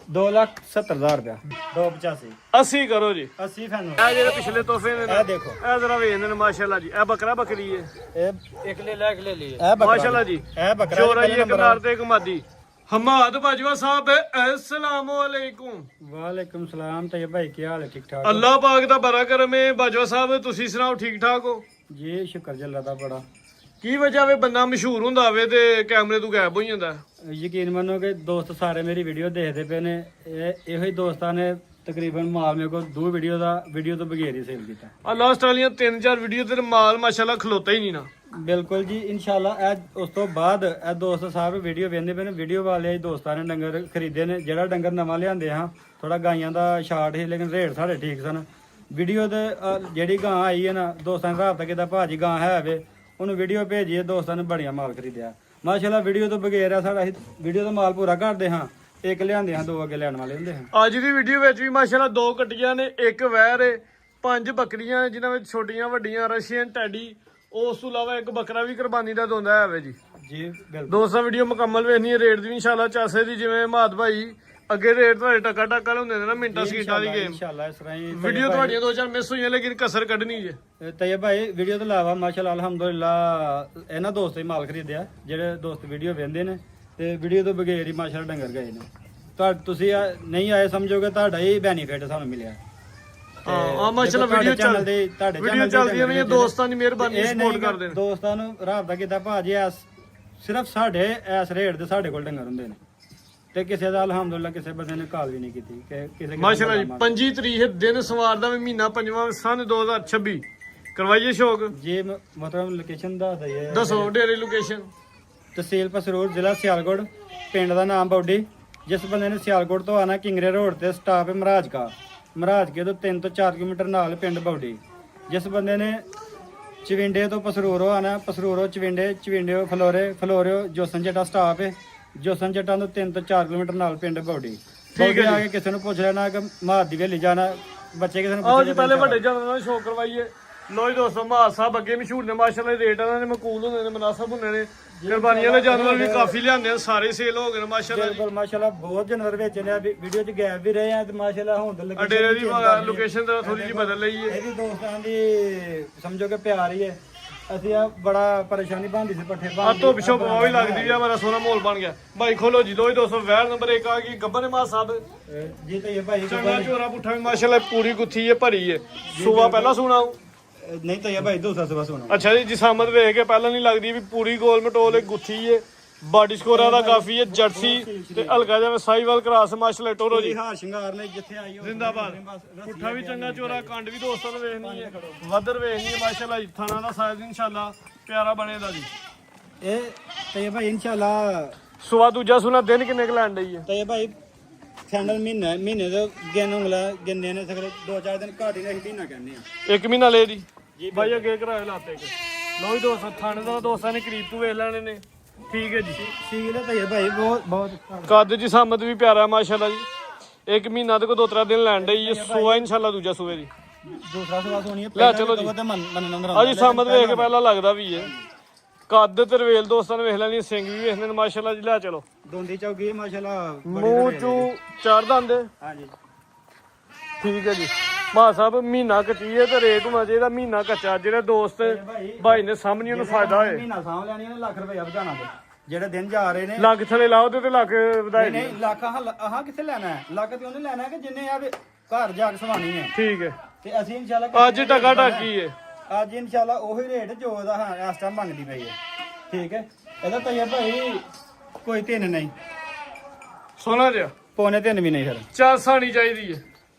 2,70,000 रुपया 285 80 ਕਰੋ ਜੀ 80 फैन ਇਹ ਜਿਹੜੇ ਪਿਛਲੇ ਤੋਹਫੇ ਨੇ ਇਹ ਦੇਖੋ ਇਹ ਜ਼ਰਾ ਵੇਖਦੇ ਨੇ ਮਾਸ਼ਾਅੱਲਾ ਜੀ ਇਹ ਬੱਕਰਾ ਬੱਕਰੀ ਹੈ एक ले ले ले लिए ਮਾਸ਼ਾਅੱਲਾ ਜੀ ए बकरा ਚੋਰਾ ਜੀ ਇੱਕ ਨਾਰ ਤੇ ਇੱਕ ਮਾਦੀ ਹਮਾਦ ਬਾਜਵਾ ਸਾਹਿਬ अस्सलाम वालेकुम वालेकुम सलाम तैयब भाई क्या हाल है ठीक ठाक ਅੱਲਾਹ ਪਾਕ ਦਾ ਬੜਾ ਕਰਮ ਹੈ ਬਾਜਵਾ ਸਾਹਿਬ ਤੁਸੀਂ ਸੁਣਾਓ ਠੀਕ ਠਾਕ ਹੋ जी शुक्र जी अल्लाह दा बड़ा ਕੀ ਵਜ੍ਹਾ ਵੇ ਬੰਦਾ ਮਸ਼ਹੂਰ ਹੁੰਦਾ ਹੋਵੇ ਤੇ ਕੈਮਰੇ ਤੋਂ ਗਾਇਬ ਹੋ ਜਾਂਦਾ ਯਕੀਨ ਮੰਨੋ ਕਿ ਦੋਸਤ ਸਾਰੇ ਮੇਰੀ ਵੀਡੀਓ ਦੇਖਦੇ ਪਏ ਨੇ ਇਹੋ ਹੀ ਦੋਸਤਾਂ ਨੇ ਤਕਰੀਬਨ ਮਾਲ ਮੇਰੇ ਕੋਲ ਦੋ ਵੀਡੀਓ ਤੋਂ ਬਗੈਰ ਹੀ ਸੇਲ ਕੀਤਾ ਆ ਲਾਸਟ ਵਾਲੀਆਂ 3-4 ਵੀਡੀਓ ਤੇ ਮਾਲ ਮਾਸ਼ਾਅੱਲਾ ਖਲੋਤਾ ਹੀ ਨਹੀਂ ਨਾ ਬਿਲਕੁਲ ਜੀ ਇਨਸ਼ਾਅੱਲਾ ਇਹ ਉਸ ਤੋਂ ਬਾਅਦ ਇਹ ਦੋਸਤ ਸਾਹਿਬ ਵੀਡੀਓ ਵੇਖਦੇ ਪਏ ਨੇ ਵੀਡੀਓ ਵਾਲੇ ਦੋਸਤਾਂ ਨੇ ਡੰਗਰ ਖਰੀਦੇ ਨੇ ਜਿਹੜਾ ਡੰਗਰ ਨਵਾਂ ਲਿਆਂਦੇ ਹਾਂ ਥੋੜਾ ਗਾਈਆਂ ਦਾ ਸ਼ਾਰਟ ਸੀ ਲੇਕਿਨ ਰੇਟ ਸਾਡੇ ਠੀਕ ਸਨ ਵੀਡੀਓ ਤੇ ਜਿਹੜੀ ਗਾਂ ਆਈ ਹੈ ਨਾ ਦੋਸਤਾਂ ਨੇ ਰਾਬਤਾ ਕੀਤਾ ਭਾਜੀ ਗਾਂ ਹੈ ਵੇ ਉਹਨੂੰ ਵੀਡੀਓ ਭੇਜੀਏ ਦੋਸਤਾਂ ਨੇ ਬੜੀਆਂ ਮਾਲ ਖਰੀਦਿਆ ਮਾਸ਼ਾਅੱਲਾ ਵੀਡੀਓ ਤੋਂ ਬਗੈਰ ਆ ਸਾਡਾ ਵੀਡੀਓ ਦਾ ਮਾਲ ਪੂਰਾ ਕਰਦੇ ਹਾਂ ਇੱਕ ਲਿਆਂਦੇ ਹਾਂ ਦੋ ਅੱਗੇ ਲੈਣ ਵਾਲੇ ਹੁੰਦੇ ਹਾਂ ਅੱਜ ਦੀ ਵੀਡੀਓ ਵਿੱਚ ਵੀ ਮਾਸ਼ਾਅੱਲਾ 2 ਕੱਟੀਆਂ ਨੇ ਇੱਕ ਵੈਰ ਏ 5 ਬੱਕਰੀਆਂ ਜਿਨ੍ਹਾਂ ਵਿੱਚ ਛੋਟੀਆਂ ਵੱਡੀਆਂ ਰਸ਼ੀਅਨ ਟੈਡੀ ਉਸ ਤੋਂ ਇਲਾਵਾ ਇੱਕ ਬੱਕਰਾ ਵੀ ਕੁਰਬਾਨੀ ਦਾ ਦੋਂਦਾ ਹੈ ਜੀ ਜੀ ਬਿਲਕੁਲ ਦੋਸਤਾਂ ਵੀਡੀਓ ਮੁਕੰਮਲ ਵੇਖਣੀ ਹੈ ਰੇਟ ਦੀ ਵੀ ਇਨਸ਼ਾਅੱਲਾ ਚਾਸੇ ਦੀ ਜਿਵੇਂ ਮਾਦ ਭਾਈ ਅੱਗੇ ਰੇਟ ਤੁਹਾਡੇ ਟਕਾ ਟਕਾ ਹੁੰਦੇ ਨੇ ਨਾ ਮਿੰਟਾਂ ਸਕਿੰਟਾਂ ਦੀ ਗੇਮ ਇਨਸ਼ਾਅੱਲਾ ਇਸ ਤਰ੍ਹਾਂ ਹੀ ਵੀਡੀਓ ਤੁਹਾਡੀਆਂ 2-4 ਮਿਸ ਹੋਈਆਂ ਲੇਕਿਨ ਕਸਰ ਕੱਢਣੀ ਜੇ ਤੈਯਬ ਭਾਈ ਵੀਡੀਓ ਤੋਂ ਇਲਾਵਾ ਮਾਸ਼ਾਅੱਲਾ ਅਲਹਮਦੁਲਿਲਾ ਇਹਨਾਂ ਦੋਸਤ ਹੀ ਮਾਲ ਖਰੀਦਿਆ ਜਿਹੜੇ ਦੋਸਤ ਵੀਡੀਓ ਵੇਖਦੇ ਨੇ ਤੇ ਵੀਡੀਓ ਤੋਂ ਬਗੈਰ ਹੀ ਮਾਸ਼ਾਅੱਲਾ ਡੰਗਰ ਗਏ ਨੇ ਤੁਸੀਂ ਨਹੀਂ ਆਏ ਸਮਝੋਗੇ ਤੁਹਾਡਾ ਹੀ ਬੈਨੀਫਿਟ ਸਾਨੂੰ ਮਿਲਿਆ ਹਾਂ ਮਾਸ਼ਾਅੱਲਾ ਵੀਡੀਓ ਚੱਲਦੀ ਹੈ ਦੋਸਤਾਂ ਦੀ ਮਿਹਰਬਾਨੀ ਸਪੋਰਟ ਕਰਦੇ ਨੇ ਦੋਸਤਾਂ ਨੂੰ ਰਾਬਤਾ ਕੀਤਾ ਭਾਜੀ ਸਿਰਫ ਸਾਡੇ ਇਸ ਰੇਟ ਦੇ ਸਾਡੇ ਕੋਲ ਡੰਗਰ ਹੁੰਦੇ ਨੇ ਤੇ ਕਿਸੇ ਦਾ ਅਲਹਮਦੁਲਿਲਾ ਕਿਸੇ ਬੰਦੇ ਨੇ ਕਾਲ ਵੀ ਨਹੀਂ ਕੀਤੀ ਕਿ ਕਿਸੇ ਮਾਸ਼ਾਅੱਲਾ ਜੀ 25 ਤਰੀਕ ਦਿਨ ਸਵਾਰ ਦਾ ਵੀ ਮਹੀਨਾ 5ਵਾਂ ਸਨ 2026 ਕਰਵਾਈਏ ਸ਼ੌਕ ਜੀ ਮਤਲਬ ਲੋਕੇਸ਼ਨ ਦੱਸ ਦਈਏ ਦੱਸੋ ਡੇਰੇ ਲੋਕੇਸ਼ਨ ਤਹਿਸੀਲ ਪਸਰੂਰ ਜ਼ਿਲ੍ਹਾ ਸਿਆਲਕੋਟ ਪਿੰਡ ਦਾ ਨਾਮ ਬੌਡੀ ਜਿਸ ਬੰਦੇ ਨੇ ਸਿਆਲਕੋਟ ਤੋਂ ਆਣਾ ਕਿੰਗਰੇ ਰੋਡ ਤੇ ਸਟਾਪ ਹੈ ਮਹਾਰਾਜ ਕੇ ਤੋਂ 3 ਤੋਂ 4 ਕਿਲੋਮੀਟਰ ਨਾਲ ਪਿੰਡ ਬੌਡੀ ਜਿਸ ਬੰਦੇ ਨੇ ਚਵਿੰਡੇ ਤੋਂ ਪਸਰੂਰੋਂ ਆਣਾ ਪਸਰੂਰੋਂ ਚਵਿੰਡੇ ਫਲੋਰਿਓ ਜੋਸਨ ਜੱਟਾ ਸਟਾਪ ਹੈ ਜੋਸਨ ਜੱਟਾਂ ਤੋਂ 3 ਤੋਂ 4 ਕਿਲੋਮੀਟਰ ਨਾਲ ਪਿੰਡ ਬੌਡੀ ਠੀਕ ਹੈ ਆ ਕੇ ਕਿਸੇ ਨੂੰ ਪੁੱਛ ਲੈਣਾ ਕਿ ਮਾਰ ਦੀ ਵੇਲੀ ਜਾਣਾ ਬੱਚੇ ਕਿਸੇ ਨੂੰ ਆਓ ਜੀ ਪਹਿਲੇ ਵੱਡੇ ਜਾਨਾਂ ਦਾ ਸ਼ੌਕ ਕਰਵਾਈਏ ਲੋ ਜੀ ਦੋਸਤੋ ਮਾਰ ਸਾਹਿਬ ਅੱਗੇ ਮਸ਼ਹੂਰ ਨੇ ਮਾਸ਼ਾਅੱਲਾ ਰੇਟ ਇਹਨਾਂ ਦੇ ਮਕੂਲ ਹੁੰਦੇ ਨੇ ਮੁਨਾਸਬ ਹੁੰਦੇ ਨੇ ਕੁਰਬਾਨੀਆਂ ਦੇ ਜਾਨਵਰ ਵੀ ਕਾਫੀ ਲਿਆਂਦੇ ਆ ਸਾਰੇ ਸੇਲ ਹੋ ਗਏ ਨੇ ਮਾਸ਼ਾਅੱਲਾ ਬਿਲਕੁਲ ਮਾਸ਼ਾਅੱਲਾ ਬਹੁਤ ਜਾਨਵਰ ਵੇਚੇ ਨੇ ਵੀਡੀਓ 'ਚ ਗੈਪ ਵੀ ਰਹੇ ਆ ਤੇ ਮਾਸ਼ਾਅੱਲਾ ਹੁਣ ਤਾਂ ਡੇਰੇ ਦੀ ਲੋਕੇਸ਼ਨ ਤਾਂ ਥੋੜੀ ਜਿਹੀ ਬਦਲ ਲਈ ਹੈ ਇਹ ਵੀ ਦੋਸਤਾਂ ਦੀ ਸਮਝੋ ਕਿ ਪਿਆਰ ਹੀ ਹੈ ਅਸੀਂ ਆ ਬੜਾ ਪਰੇਸ਼ਾਨੀ ਬਣਦੀ ਸੀ ਪੱਠੇ ਆ ਤੋਂ ਪਿਛੋਂ ਬਹੁਤ ਹੀ ਲੱਗਦੀ ਆ ਮੇਰਾ ਸੋਹਣਾ ਮਾਹੌਲ ਬਣ ਗਿਆ ਭਾਈ ਖੋਲੋ ਜੀ ਲੋ ਜੀ ਦੋਸਤੋ ਵੈਰ ਨੰਬਰ 1 ਆ ਗਈ ਗੱਬਰ ਨੇ ਮਾਂ ਸਾਹਿਬ ਜੀ ਤੇ ਇਹ ਭਾਈ ਚੰਗਾ ਝੋਰਾ ਪੁੱਠਾ ਵੀ ਮਾਸ਼ਾਅੱਲਾ ਪੂਰੀ ਗੁੱਥੀ ਹੈ ਭਰੀ ਹੈ ਸੂਆ ਪਹਿਲਾਂ ਸੁਣਾ ਨਹੀਂ ਤਾਂ ਇਹ ਭਾਈ ਦੂਸਰਾ ਸਵਾ ਸੁਣਾ ਅੱਛਾ ਜੀ ਜਿਸਾਮਤ ਵੇਖ ਕੇ ਪਹਿਲਾਂ ਨਹੀਂ ਲੱਗਦੀ ਵੀ ਪੂਰੀ ਗੋਲ ਮਟੋਲ ਇੱਕ ਗੁੱਥੀ ਏ ਬਾਡੀ ਸਕੋਰਾ ਦਾ ਕਾਫੀ ਹੈ ਜਰਸੀ ਤੇ ਹਲਕਾ ਜਿਹਾ ਸਾਈਵਾਲ ਕਰਾਸ ਮਾਸ਼ਾਅੱਲਾ ਟੋਰੋ ਜੀ ਹਾਰ ਸ਼ਿੰਗਾਰ ਨੇ ਜਿੱਥੇ ਆਈ ਜ਼ਿੰਦਾਬਾਦ ਪੁੱਠਾ ਵੀ ਚੰਗਾ ਚੋਰਾ ਕੰਡ ਵੀ ਦੋਸਤਾਂ ਨੂੰ ਵੇਖਣੀ ਹੈ ਵਾਦਰ ਵੇਖਣੀ ਹੈ ਮਾਸ਼ਾਅੱਲਾ ਜੀ ਥਾਣਾ ਦਾ ਸਾਇਜ਼ ਇਨਸ਼ਾਅੱਲਾ ਪਿਆਰਾ ਬਣੇਦਾ ਜੀ ਇਹ ਤੇ ਇਹ ਭਾਈ ਇਨਸ਼ਾਅੱਲਾ ਸੁਆ ਦੂਜਾ ਸੁਣਾ ਦਿਨ ਕਿੰਨੇ ਕ ਲੈਣ ਡਈ ਹੈ ਤੇ ਇਹ ਭਾਈ ਸੈਂਡਲ ਮਹੀਨੇ ਦੇ ਗਿੰਨੇ ਨੇ ਸਗਲੇ 2-4 ਦਿਨ ਘਾਟੀ ਨੇ ਮਹੀਨਾ ਕਹਿੰਦੇ ਆ 1 ਮਹੀਨਾ ਲੈ ਦੀ ਬਾਈ ਅੱਗੇ ਕਰਾਏ ਲਾਤੇ ਲੋ ਜੀ ਦੋਸਤ ਥਾਣੇ ਦਾ ਦੋਸਤਾਂ ਨੇ ਕਰੀਬ ਤੋਂ ਵੇਖ ਲੈਣੇ ਨੇ ਠੀਕ ਹੈ ਜੀ ਸੀਲ ਤੇ ਇਹ ਭਾਈ ਬਹੁਤ ਕੱਦ ਜੀ ਸਾਮਤ ਵੀ ਪਿਆਰਾ ਮਾਸ਼ਾਅੱਲਾ ਜੀ 1 ਮਹੀਨਾ ਤੇ ਕੋ 2-3 ਦਿਨ ਲੈਣ ਡਈ ਹੈ ਸੂਆ ਇਨਸ਼ਾਅੱਲਾ ਦੂਜਾ ਸੂਏ ਦੀ ਦੂਸਰਾ ਸਵਾ ਸੋਣੀ ਹੈ ਲੈ ਚਲੋ ਜੀ ਅਜੀ ਸਾਮਤ ਵੇਖ ਕੇ ਪਹਿਲਾਂ ਲੱਗਦਾ ਵੀ ਹੈ ਕੱਦ ਤੇ ਰਵੇਲ ਦੋਸਤਾਂ ਨੇ ਵੇਖ ਲੈਣੀ ਸਿੰਘ ਵੀ ਵੇਖਦੇ ਨੇ ਮਾਸ਼ਾਅੱਲਾ ਜੀ ਲੈ ਚਲੋ ਦੋਂਦੀ ਚੌਗੀ ਮਾਸ਼ਾਅੱਲਾ ਮੂੰਹ ਚੋਂ 4 ਦੰਦ ਹਾਂਜੀ ਠੀਕ ਹੈ ਜੀ ਮਾ ਸਾਹਿਬ ਮਹੀਨਾ ਕੱਚੀ ਹੈ ਤੇ ਰੇਟ ਹੋਣਾ ਚਾਹੀਦਾ ਮਹੀਨਾ ਕੱਚਾ ਜਿਹੜੇ ਦੋਸਤ ਭਾਈ ਨੇ ਸਾਹਮਣੇ ਉਹਨੂੰ ਫਾਇਦਾ ਹੋਏ ਮਹੀਨਾ ਸਾਂਭ ਲੈਣੀ ਉਹਨੇ ਲੱਖ ਰੁਪਏ ਵਧਾਣਾ ਤੇ ਜਿਹੜੇ ਦਿਨ ਜਾ ਰਹੇ ਨੇ ਲੱਖ ਥਲੇ ਲਾਓ ਤੇ ਲੱਖ ਵਧਾਈ ਨਹੀਂ ਲੱਖ ਆਹ ਕਿੱਥੇ ਲੈਣਾ ਹੈ ਲੱਖ ਤੇ ਉਹਨੇ ਲੈਣਾ ਕਿ ਜਿੰਨੇ ਆ ਘਰ ਜਾ ਕੇ ਸਵਾਣੀ ਹੈ ਠੀਕ ਹੈ ਤੇ ਅਸੀਂ ਇਨਸ਼ਾਅੱਲਾ ਅੱਜ ਟਕਾ ਟਾਕੀ ਹੈ ਅੱਜ ਇਨਸ਼ਾਅੱਲਾ ਉਹੀ ਰੇਟ ਜੋ ਉਹਦਾ ਹਾਂ ਇਸ ਟਾਈਮ ਮੰਗਦੀ ਪਈ ਹੈ ਠੀਕ ਹੈ ਇਹਦਾ ਤਾਂ ਯਾਰ ਭਾਈ ਕੋਈ 3 ਨਹੀਂ ਸੋਨਾ ਜਿਹਾ ਪੌਣੇ 3 ਵੀ ਨਹੀਂ ਫਿਰ 4 ਸਾਣੀ ਚਾਹੀਦੀ ਹੈ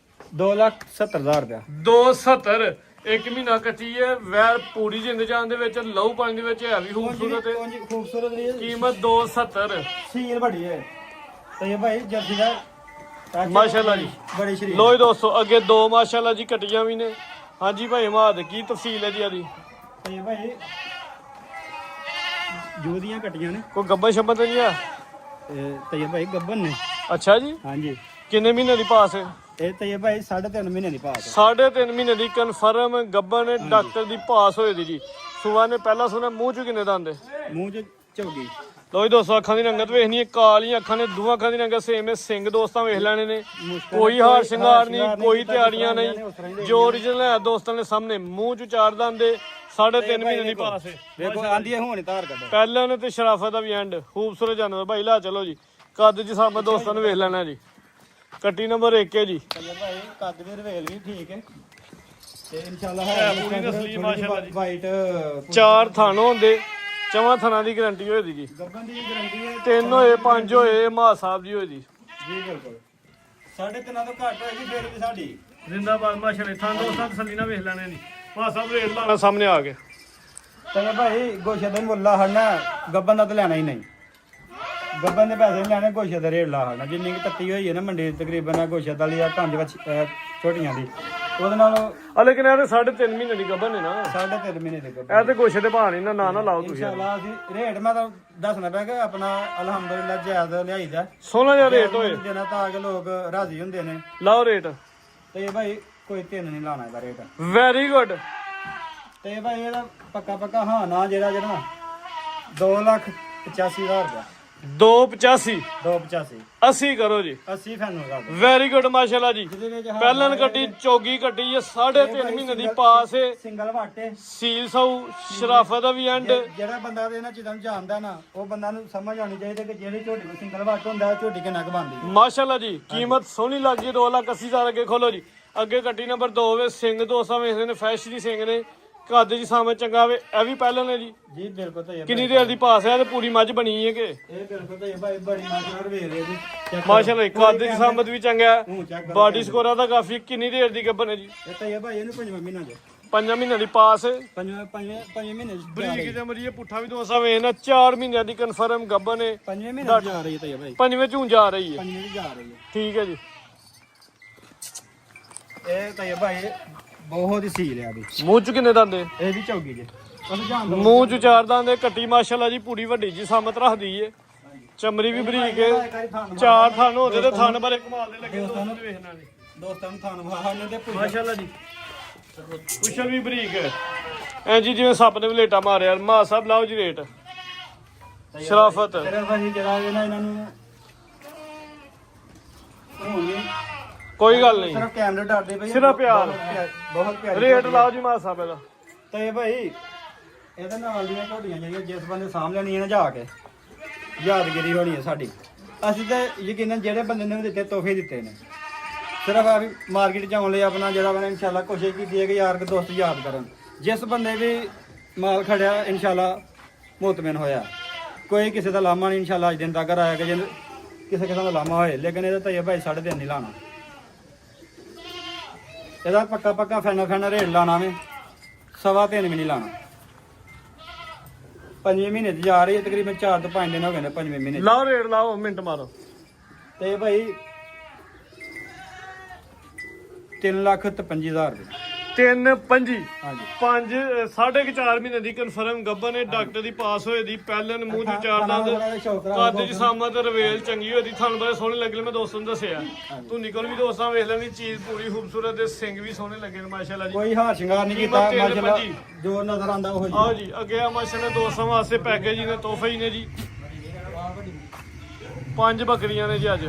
2,70,000 ਰੁਪਇਆ 270 1 ਮਹੀਨਾ ਕੱਚੀ ਹੈ ਵੈਰ ਪੂਰੀ ਜਿੰਦ ਜਾਨ ਦੇ ਵਿੱਚ ਲਹੂ ਪਾਣੀ ਦੇ ਵਿੱਚ ਹੈ ਵੀ ਖੂਬਸੂਰਤ ਹੈ ਖੂਬਸੂਰਤ ਦੀ ਕੀਮਤ 270 ਸੀਲ ਬੜੀ ਹੈ ਤੇ ਇਹ ਭਾਈ ਜਰਸੀ ਦਾ ਮਾਸ਼ਾਅੱਲਾ ਜੀ ਬੜੀ ਸ਼ਰੀਫ ਲੋ ਜੀ ਦੋਸਤੋ ਅੱਗੇ 2 ਮਾਸ਼ਾਅੱਲਾ ਜੀ ਕਟੀਆਂ ਵੀ ਨੇ ਹਾਂਜੀ ਭਾਈ ਮਾਦ ਕੀ ਤਫਸੀਲ ਹੈ ਜੀ ਇਹਦੀ ਤੇ ਇਹ ਭਾਈ ਜੋ ਦੀਆਂ ਕਟੀਆਂ ਨੇ ਕੋਈ ਗੱਬਨ ਸ਼ੱਬਨ ਤਾਂ ਨਹੀਂ ਆ ਤੇ ਇਹ ਭਾਈ ਗੱਬਨ ਨੇ ਅੱਛਾ ਜੀ ਹਾਂਜੀ ਕਿੰਨੇ ਮਹੀਨੇ ਦੀ ਪਾਸ ਹੈ ਇਹ ਤੇ ਇਹ ਭਾਈ 3.5 ਮਹੀਨੇ ਦੀ ਪਾਸ 3.5 ਮਹੀਨੇ ਦੀ ਕਨਫਰਮ ਗੱਬਨ ਡਾਕਟਰ ਦੀ ਪਾਸ ਹੋਏ ਦੀ ਜੀ ਸੁਆ ਨੇ ਪਹਿਲਾ ਸੁਣਾ ਮੂੰਹ ਚ ਕਿੰਨੇ ਦੰਦ ਮੂੰਹ ਚ ਝੋਗੀ ਲੋ ਜੀ ਦੋਸਤੋ ਅੱਖਾਂ ਦੀ ਰੰਗਤ ਵੇਖਣੀ ਹੈ, ਕਾਲੀਆਂ ਅੱਖਾਂ ਨੇ, ਦੋਵਾਂ ਅੱਖਾਂ ਦੀ ਰੰਗਤ ਸੇਮ ਹੈ। ਸਿੰਘ ਦੋਸਤਾਂ ਵੇਖ ਲੈਣੇ ਨੇ, ਕੋਈ ਹਾਰ ਸ਼ਿੰਗਾਰ ਨਹੀਂ, ਕੋਈ ਤਿਆਰੀਆਂ ਨਹੀਂ, ਜੋ ਓਰੀਜਨਲ ਹੈ ਦੋਸਤਾਂ ਦੇ ਸਾਹਮਣੇ। ਮੂੰਹ ਚ ਚਾਰ ਦੰਦੇ 3.5 ਮਹੀਨੇ ਦੀ ਪਾਸ ਹੈ। ਵੇਖੋ ਆਂਦੀ ਹੈ ਹੁਣ ਧਾਰ ਕੱਢ ਪਹਿਲਾਂ ਨੇ ਤੇ ਸ਼ਰਾਫਤ ਦਾ ਵੀ ਐਂਡ। ਖੂਬਸੂਰਤ ਜਾਨਵਰ ਭਾਈ ਲਾ ਚਲੋ ਜੀ। ਕੱਦ ਚ ਸਾਹਮਣੇ ਦੋਸਤਾਂ ਨੂੰ ਵੇਖ ਲੈਣਾ ਜੀ। ਕੱਟੀ ਨੰਬਰ 1 ਹੈ ਜੀ। ਭਾਈ ਕੱਦ ਦੇ ਰਵੇਲ ਵੀ ਠੀਕ ਹੈ ਤੇ ਇਨਸ਼ਾਅੱਲਾ ਹੈ ਪੂਰੀ ਨਸਲੀ ਮਾਸ਼ਾਅੱਲਾ ਜੀ। ਵਾਈਟ 4 ਥਣ ਹੁੰਦੇ, 4 ਥਣਾਂ ਦੀ ਗਾਰੰਟੀ ਹੋਈ ਦੀ ਜੀ। ਗੱਬਨ ਦੀ ਗਾਰੰਟੀ ਹੈ। 3 ਹੋਏ 5 ਹੋਏ ਮਾਂ ਸਾਹਿਬ ਦੀ ਹੋਈ ਦੀ ਜੀ ਬਿਲਕੁਲ 3.5 ਤੋਂ ਘੱਟ ਹੋਏਗੀ ਫਿਰ ਵੀ ਸਾਡੀ ਜ਼ਿੰਦਾਬਾਦ ਮਾਸ਼ਾਅੱਲਾ। ਥਾਂ ਦੋਸਤਾਂ ਤਸੱਲੀ ਨਾਲ ਵੇਖ ਲੈਣੇ ਜੀ। ਮਾਂ ਸਾਹਿਬ ਰੇਟ ਲਾਣਾ ਸਾਹਮਣੇ ਆ ਕੇ। ਤੇ ਭਾਈ ਗੋਸ਼ੇ ਦਾ ਮੁੱਲਾ ਹੜਨਾ, ਗੱਬਨ ਦਾ ਤਾਂ ਲੈਣਾ ਹੀ ਨਹੀਂ। ਗੱਬਨ ਦੇ ਪੈਸੇ ਨਹੀਂ ਲੈਣੇ, ਗੋਸ਼ੇ ਦਾ ਰੇਟ ਲਾ ਹੜਨਾ। ਜਿੰਨੀ ਕਿ ਤੱਤੀ ਹੋਈ ਹੈ ਨਾ ਮੰਡੀ ਤਕਰੀਬਨ ਗੋਸ਼ੇ ਦਾ ਲਿਆ 5 ਛੋਟੀਆਂ ਦੀ ਉਹਦੇ ਨਾਲ ਲੇਕਿਨ ਇਹ ਤੇ 3.5 ਮਹੀਨੇ ਦੀ ਗੱਭਣ ਹੈ ਨਾ। 3.5 ਮਹੀਨੇ ਦੇ ਗੱਬਨ ਇਹ ਤੇ ਗੋਸ਼ੇ ਦੇ ਭਾਅ ਨਹੀਂ ਨਾ ਲਾਓ ਤੁਸੀਂ। ਇਨਸ਼ਾਅੱਲਾ ਅਸੀਂ ਰੇਟ ਮੈਂ ਤਾਂ ਦੱਸਣਾ ਪਿਆ ਕਿ ਆਪਣਾ ਅਲਹਮਦੁਲਿਲਾ ਜਾਇਜ਼ ਲਿਆਈਦਾ। ਸੋਹਣਾ ਜਿਹਾ ਰੇਟ ਹੋਏ ਦੇਣਾ ਤਾਂ ਕਿ ਲੋਕ ਰਾਜ਼ੀ ਹੁੰਦੇ ਨੇ। ਲਾਓ ਰੇਟ। ਤੇ ਭਾਈ ਕੋਈ 3 ਨਹੀਂ ਲਾਣਾ ਇਹਦਾ ਰੇਟ। Very good. ਤੇ ਭਾਈ ਇਹਦਾ ਪੱਕਾ ਹਾਂ ਨਾ ਜਿਹੜਾ 2,85,000 ਰੁਪਇਆ 285 285 80 ਕਰੋ ਜੀ। 80 ਫੈਨੋ ਕਰ ਦਿਓ। ਵੈਰੀ ਗੁੱਡ ਮਾਸ਼ਾਅੱਲਾ ਜੀ। ਜਿਹਦੇ ਵਿੱਚ ਪਹਿਲਾਂ ਕੱਟੀ ਚੋਗੀ ਕੱਟੀ ਹੈ 3.5 ਮਹੀਨੇ ਦੀ ਪਾਸ ਹੈ। ਸਿੰਗਲ ਵਾਟੇ ਸੀਲ ਸਾਊ ਸ਼ਰਾਫਤ ਦਾ ਵੀ ਐਂਡ। ਜਿਹੜਾ ਬੰਦਾ ਇਹਨਾਂ ਚੀਜ਼ਾਂ ਨੂੰ ਜਾਣਦਾ ਨਾ ਉਹ ਬੰਦਾ ਨੂੰ ਸਮਝ ਆਉਣੀ ਚਾਹੀਦੀ ਕਿ ਜਿਹੜੀ ਝੋਟੀ ਨੂੰ ਸਿੰਗਲ ਵਾਟ ਹੁੰਦਾ ਝੋਟੀ ਕਿੰਨਾ ਕੁ ਬਣਦੀ। ਮਾਸ਼ਾਅੱਲਾ ਜੀ ਕੀਮਤ ਸੋਹਣੀ ਲੱਗ ਗਈ। 2,80,000 ਅੱਗੇ ਖੋਲੋ ਜੀ। ਅੱਗੇ ਕੱਟੀ ਨੰਬਰ 2 ਵੇ ਸਿੰਘ ਦੋਸਤਾਂ ਵੇਖਦੇ ਨੇ ਫਰੈਸ਼ ਦੀ ਸਿੰਘ ਨੇ। ਕੱਦ ਜੀ ਸਾਹਮਣੇ ਚੰਗਾ ਵੇ। ਇਹ ਵੀ ਪਹਿਲਾਂ ਨੇ ਜੀ। ਜੀ ਬਿਲਕੁਲ ਤੇ ਕਿੰਨੀ ਦੇਰ ਦੀ ਪਾਸ ਹੈ ਤੇ ਪੂਰੀ ਮੱਝ ਬਣੀ ਹੈ ਕਿ ਇਹ ਬਿਲਕੁਲ ਤੇ ਭਾਈ ਬੜੀ ਮਾਸ਼ਾਅੱਲਾ ਵੇਖ ਰਹੇ ਜੀ। ਮਾਸ਼ਾਅੱਲਾ ਕੱਦ ਦੀ ਸਾਹਮਤ ਵੀ ਚੰਗਾ ਹੈ। ਹੂੰ ਚੈੱਕ ਬਾਡੀ ਸਕੋਰਾ ਦਾ ਕਾਫੀ। ਕਿੰਨੀ ਦੇਰ ਦੀ ਗੱਭਣ ਹੈ ਜੀ? ਇਹ ਤਾਂ ਇਹ ਭਾਈ ਇਹਨੂੰ 5 ਮਹੀਨਾ ਦੇ 5 ਮਹੀਨਿਆਂ ਦੀ ਪਾਸ। 5 ਮਹੀਨੇ ਬਰੀਕ ਦੇ ਮਰੀਏ ਪੁੱਠਾ ਵੀ ਦੋਸਤਾਂ ਵੇਖਣਾ 4 ਮਹੀਨਿਆਂ ਦੀ ਕਨਫਰਮ ਗੱਭਣ ਹੈ। 5 ਮਹੀਨੇ ਜਾ ਰਹੀ ਹੈ ਤਾਂ ਭਾਈ 5ਵੇਂ ਝੂੰ ਜਾ ਰਹੀ ਹੈ। 5 ਜਾ ਰਹੀ ਹੈ। ਠੀਕ ਹੈ ਜੀ। ਇਹ ਤਾਂ ਭਾਈ ਬਹੁਤ ਹੀ ਸੀਲ ਆ ਵੀ। ਮੂੰਹ ਚ ਕਿੰਨੇ ਦੰਦੇ? ਇਹ ਵੀ ਚੌਗੀ ਜੇ ਉਹਨੂੰ ਜਾਣ ਦੋ। ਮੂੰਹ ਚ 4 ਦੰਦੇ। ਕੱਟੀ ਮਾਸ਼ਾਅੱਲਾ ਜੀ ਪੂਰੀ ਵੱਡੀ ਜੀ ਸਾਮਤ ਰੱਖਦੀ ਏ। ਚਮੜੀ ਵੀ ਬਰੀਕ ਹੈ। 4 ਥਣ ਹੁੰਦੇ ਤੇ ਥਣ ਬਾਰੇ ਕਮਾਲ ਦੇ ਲੱਗੇ ਦੋਸਤਾਂ ਨੂੰ ਵੇਖਣਾ ਨੇ। ਦੋਸਤਾਂ ਨੂੰ ਥਾਨ ਵਹਾਣੇ ਦੇ ਮਾਸ਼ਾਅੱਲਾ ਜੀ ਪੁੱਛਲ ਵੀ ਬਰੀਕ ਹੈ। ਐ ਜੀ ਜਿਵੇਂ ਸੱਪ ਨੇ ਵਲੇਟਾ ਮਾਰਿਆ। ਮਾਂ ਸਾਹਿਬ ਲਾਓ ਜੀ ਰੇਟ। ਸ਼ਰਾਫਤ ਤੇਰਾ ਭਾਈ ਜਿਹੜਾ ਇਹਨਾਂ ਨੂੰ ਹੋਣੀ ਕੋਈ ਗੱਲ ਨਹੀਂ। ਸਿਰਫ ਕੈਮਰੇ ਡਰਦੇ ਭਾਈ ਸਿਰਫ ਪਿਆਰ। ਬਹੁਤ ਪਿਆਰੀ ਰੇਟ ਲਾਓ ਜੀ ਮਾਂ ਸਾਹਿਬ ਇਹਦਾ। ਤੇ ਭਾਈ ਇਹਦੇ ਨਾਲ ਦੀਆਂ ਝੋਟੀਆਂ ਜਿਹੜੀਆਂ ਜਿਸ ਬੰਦੇ ਸਾਂਭ ਲੈਣੀਆਂ ਨਾ ਜਾ ਕੇ ਯਾਦਗਿਰੀ ਹੋਣੀ ਹੈ ਸਾਡੀ। ਅਸੀਂ ਤਾਂ ਯਕੀਨਨ ਜਿਹੜੇ ਬੰਦੇ ਨੇ ਦਿੱਤੇ ਤੋਹਫੇ ਦਿੱਤੇ ਨੇ। ਸਿਰਫ ਆ ਵੀ ਮਾਰਕੀਟ ਚ ਆਉਣ ਲਈ ਆਪਣਾ ਜਿਹੜਾ ਬਣਾ ਇਨਸ਼ਾਅੱਲਾ ਕੋਸ਼ਿਸ਼ ਕੀਤੀ ਹੈ ਕਿ ਯਾਰ ਦੋਸਤ ਯਾਦ ਕਰਨ। ਜਿਸ ਬੰਦੇ ਵੀ ਮਾਲ ਖੜਿਆ ਇਨਸ਼ਾਅੱਲਾ ਮੁਤਮਿਨ ਹੋਇਆ। ਕੋਈ ਕਿਸੇ ਦਾ ਲਾਮਾ ਨਹੀਂ ਇਨਸ਼ਾਅੱਲਾ ਅੱਜ ਦਿਨ ਤੱਕ ਆਇਆ ਕਿ ਜੇ ਕਿਸੇ ਕਿਸਮ ਦਾ ਲਾਮਾ ਹੋਏ। ਲੇਕਿਨ ਇਹਦਾ ਤਾਂ ਇਹ ਭਾਈ 3.5 ਨਹੀਂ ਲਾਣਾ। ਇਹਦਾ ਪੱਕਾ ਫੈਨਾ ਰੇਟ ਲਾਣਾ ਵੇ 3.25 ਵੀ ਨਹੀਂ ਲਾਣਾ। 5 ਮਹੀਨੇ ਦੀ ਜਾ ਰਹੀ ਹੈ ਤਕਰੀਬਨ 4 ਤੋਂ 5 ਦਿਨ ਹੋ ਗਏ ਨੇ 5ਵੇਂ ਮਹੀਨੇ। ਲਾਓ ਰੇਟ ਲਾਓ ਮਿੰਟ ਮਾਰੋ। ਤੇ ਭਾਈ 3,55,000 ਰੁਪਏ 3.5 ਹਾਂਜੀ 5 4.5 ਮਹੀਨੇ ਦੀ ਕਨਫਰਮ ਗੱਭਣ ਨੇ। ਡਾਕਟਰ ਦੀ ਪਾਸ ਹੋਏ ਦੀ। ਪਹਿਲਨ ਮੂੰਹ ਚ 4 ਦੰਦ। ਕੱਦ ਚ ਸਾਮਤ ਰਵੇਲ ਚੰਗੀ ਹੋਈ ਦੀ। ਥਣ ਬੜੇ ਸੋਹਣੇ ਲੱਗੇ ਮੈਂ ਦੋਸਤਾਂ ਨੂੰ ਦੱਸਿਆ। ਤੂੰ ਨਿਕਲ ਵੀ ਦੋਸਤਾਂ ਵੇਖ ਲੈਣੀ ਚੀਜ਼ ਪੂਰੀ ਖੂਬਸੂਰਤ ਤੇ ਸਿੰਘ ਵੀ ਸੋਹਣੇ ਲੱਗੇ ਨੇ ਮਾਸ਼ਾਅੱਲਾ ਜੀ। ਕੋਈ ਹਾਰ ਸ਼ਿੰਗਾਰ ਨਹੀਂ ਕੀਤਾ ਮਾਸ਼ਾਅੱਲਾ ਜੋ ਨਜ਼ਰ ਆਂਦਾ ਉਹ ਆਓ ਜੀ ਅੱਗੇ ਆ ਮਾਸ਼ਾਅੱਲਾ ਦੋਸਤਾਂ ਵਾਸਤੇ ਪੈਕੇਜ ਹੀ ਨੇ ਤੋਹਫੇ ਹੀ ਨੇ ਜੀ। 5 ਬੱਕਰੀਆਂ ਨੇ ਜੀ ਅੱਜ।